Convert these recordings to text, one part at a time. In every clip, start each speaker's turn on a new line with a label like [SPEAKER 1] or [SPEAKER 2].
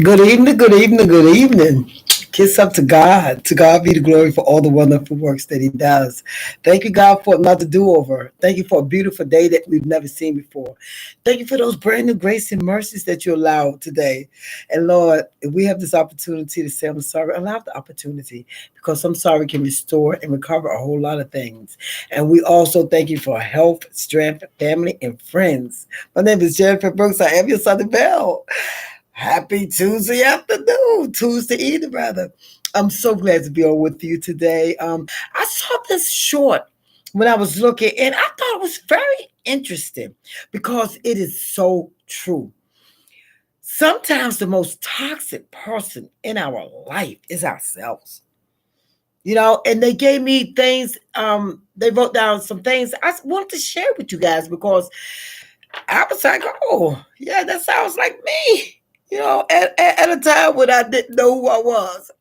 [SPEAKER 1] Good evening, good evening, good evening. Kiss up to God. To God be the glory for all the wonderful works that He does. Thank you, God, for another do over. Thank you for a beautiful day that we've never seen before. Thank you for those brand new grace and mercies that you allowed today. And Lord, if we have this opportunity to say I'm sorry, allow the opportunity because I'm sorry can restore and recover a whole lot of things. And we also thank you for health, strength, family, and friends. My name is Jennifer Brooks. I am your Southern Belle. Happy Tuesday afternoon, Tuesday evening, rather. I'm so glad to be on with you today. I saw this short when I was looking, and I thought it was very interesting because it is so true. Sometimes the most toxic person in our life is ourselves. And they gave me things, they wrote down some things I wanted to share with you guys because I was like, oh, yeah, that sounds like me. At a time when I didn't know who I was.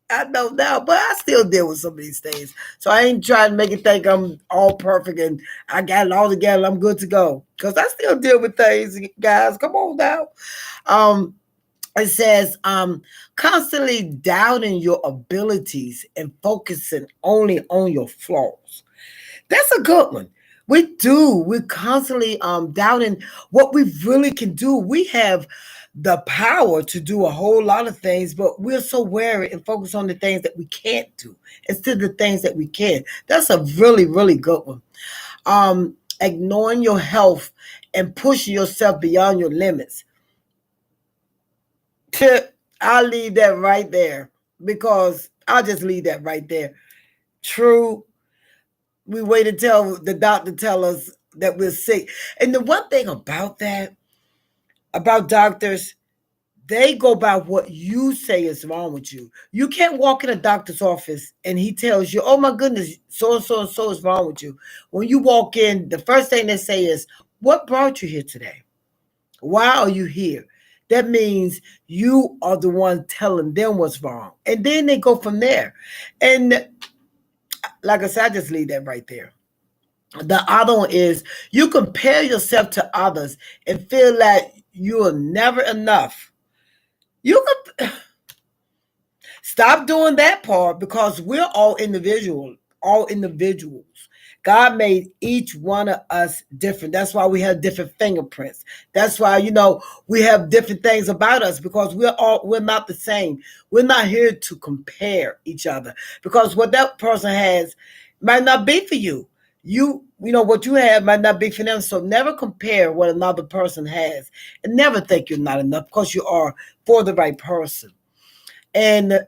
[SPEAKER 1] I know now, but I still deal with some of these things. So I ain't trying to make it think I'm all perfect and I got it all together. I'm good to go. Because I still deal with things, guys. Come on now. Um, it says, constantly doubting your abilities and focusing only on your flaws. That's a good one. We do. We're constantly doubting what we really can do. We have the power to do a whole lot of things, but we're so wary and focus on the things that we can't do instead of the things that we can. That's a really, really good one. Ignoring your health and pushing yourself beyond your limits. I'll leave that right there because I'll just leave that right there. True, we wait until the doctor tell us that we're sick. And the one thing about doctors, they go by what you say is wrong with you. You can't walk in a doctor's office and he tells you, "Oh my goodness, so and so and so is wrong with you." When you walk in, the first thing they say is, "What brought you here today? Why are you here?" That means you are the one telling them what's wrong. And then they go from there. And like I said, I just leave that right there. The other one is you compare yourself to others and feel like you are never enough. You can stop doing that part because we're all individuals. God made each one of us different. That's why we have different fingerprints. That's why, we have different things about us because we're not the same. We're not here to compare each other because what that person has might not be for you. What you have might not be for them. So never compare what another person has and never think you're not enough because you are for the right person. And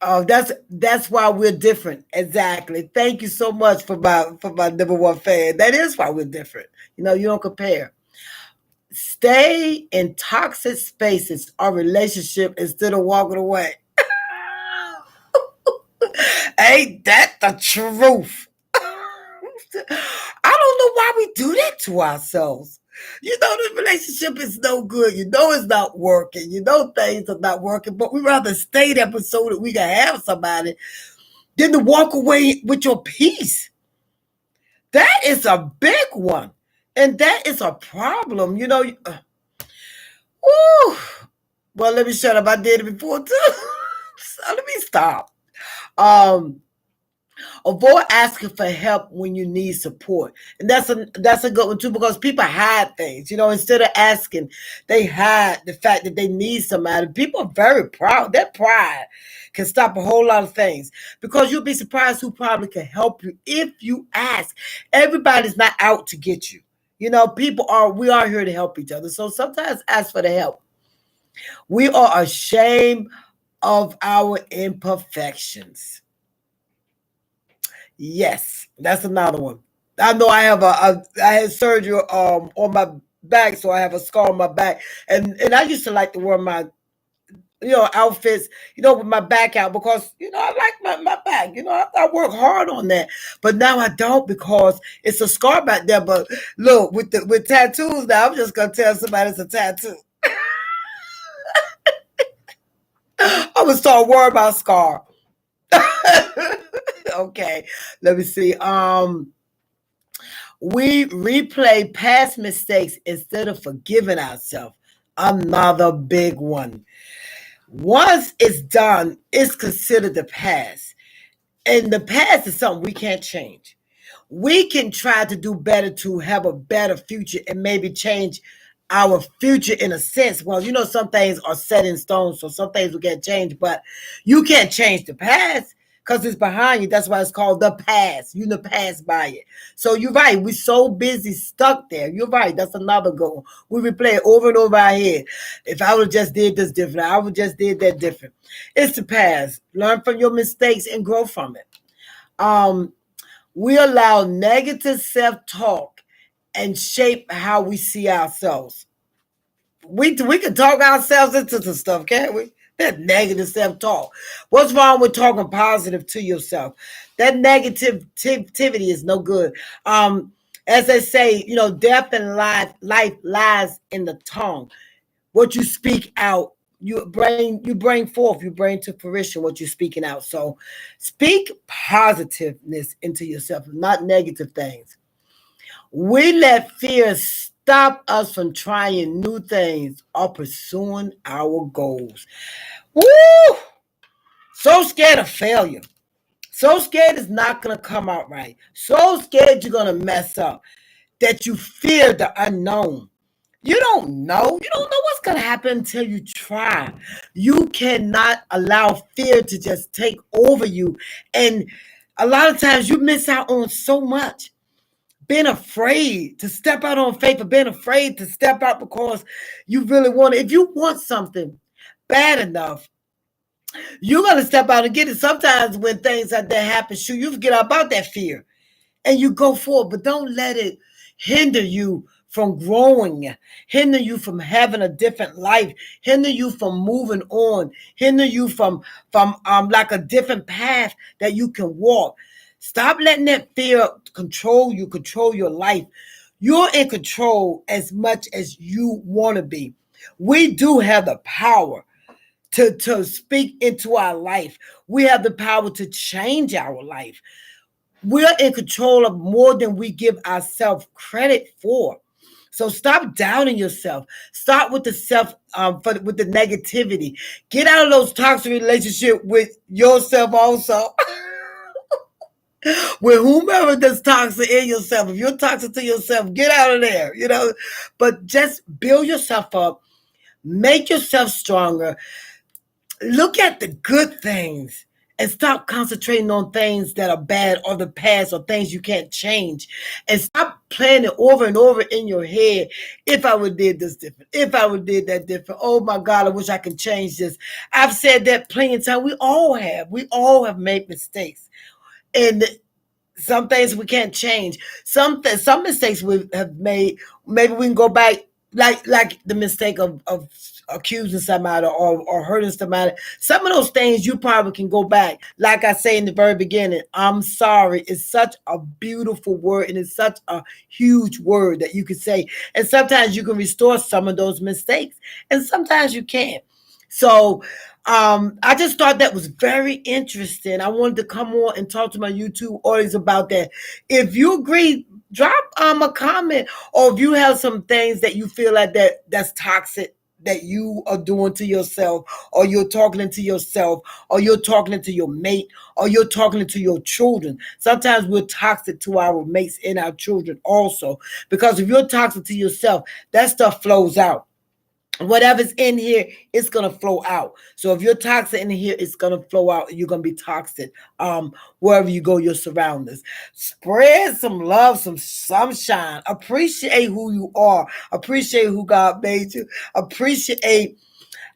[SPEAKER 1] that's why we're different. Exactly. Thank you so much for my number one fan. That is why we're different. You don't compare. Stay in toxic spaces or relationship instead of walking away. Ain't that the truth? I don't know why we do that to ourselves. The relationship is no good. It's not working. Things are not working, but we rather stay there so that we can have somebody than to walk away with your peace. That is a big one. And that is a problem. Woo. Well, let me shut up. I did it before too. So let me stop. Um, Avoid asking for help when you need support, and that's a good one too because people hide things. Instead of asking, they hide the fact that they need somebody. People are very proud. That pride can stop a whole lot of things because you'll be surprised who probably can help you if you ask. Everybody's not out to get you. We are here to help each other. So sometimes ask for the help. We are ashamed of our imperfections. Yes, that's another one. I know I had surgery on my back, so I have a scar on my back, and I used to like to wear my outfits with my back out because I like my back. I work hard on that, but now I don't because it's a scar back there. But look, with tattoos now, I'm just gonna tell somebody it's a tattoo. I'm gonna start worrying about scar. Okay, let me see. We replay past mistakes instead of forgiving ourselves. another big one. Once it's done, it's considered the past. And the past is something we can't change. We can try to do better to have a better future and maybe change our future in a sense. Well, some things are set in stone, so some things we can't change, but you can't change the past because it's behind you. That's why it's called the past. You pass by it. So you're right. We're so busy stuck there. You're right. That's another goal. We replay it over and over our head. If I would just did this different, I would just did that different. It's the past. Learn from your mistakes and grow from it. We allow negative self-talk and shape how we see ourselves. We can talk ourselves into some stuff, can't we? That negative self-talk. What's wrong with talking positive to yourself? That negativity is no good. As they say, death and life lies in the tongue. What you speak out, you bring forth, you bring to fruition what you're speaking out. So speak positiveness into yourself, not negative things. We let fear stop us from trying new things or pursuing our goals. Woo! So scared of failure. So scared it's not going to come out right. So scared you're going to mess up that you fear the unknown. You don't know. You don't know what's going to happen until you try. You cannot allow fear to just take over you. And a lot of times you miss out on so much. Being afraid to step out on faith, or being afraid to step out because you really want it. If you want something bad enough, you're going to step out and get it. Sometimes when things like that happen, you forget about that fear and you go forward, but don't let it hinder you from growing, hinder you from having a different life, hinder you from moving on, hinder you from like a different path that you can walk. Stop letting that fear control you, control your life. You're in control as much as you want to be. We do have the power to speak into our life. We have the power to change our life. We're in control of more than we give ourselves credit for. So stop doubting yourself. Start with the with the negativity. Get out of those toxic relationships with yourself also. With whomever that's toxic in yourself. If you're toxic to yourself, get out of there, But just build yourself up. Make yourself stronger. Look at the good things and stop concentrating on things that are bad or the past or things you can't change. And stop playing it over and over in your head. If I would did this different, if I would did that different, oh my God, I wish I could change this. I've said that plenty of times. We all have made mistakes. And some things we can't change. Some mistakes we have made, maybe we can go back, like the mistake of accusing somebody or hurting somebody. Some of those things you probably can go back. Like I say in the very beginning, I'm sorry. It's such a beautiful word and it's such a huge word that you can say. And sometimes you can restore some of those mistakes and sometimes you can't. So I just thought that was very interesting. I wanted to come on and talk to my YouTube audience about that. If you agree, drop a comment, or if you have some things that you feel like that's toxic that you are doing to yourself, or you're talking to yourself, or you're talking to your mate, or you're talking to your children. Sometimes we're toxic to our mates and our children also, because if you're toxic to yourself, that stuff flows out. Whatever's in here, it's gonna flow out. So if you're toxic in here, it's gonna flow out. You're gonna be toxic. Wherever you go, your surroundings. Spread some love, some sunshine. Appreciate who you are. Appreciate who God made you. Appreciate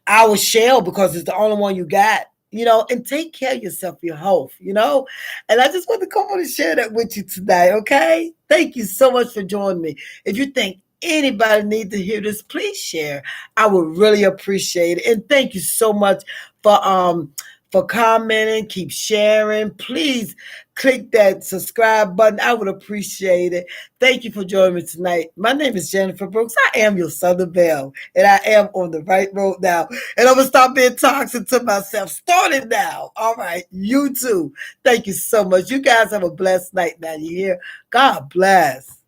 [SPEAKER 1] our shell because it's the only one you got. And take care of yourself, your health, And I just want to come on and share that with you tonight, okay? Thank you so much for joining me. If you think anybody need to hear this, please share. I would really appreciate it. And thank you so much for commenting. Keep sharing. Please click that subscribe button. I would appreciate it. Thank you for joining me tonight. My name is Jennifer Brooks. I am your Southern Belle, and I am on the right road now. And I'm going to stop being toxic to myself. Starting now. All right. You too. Thank you so much. You guys have a blessed night now. You hear? God bless.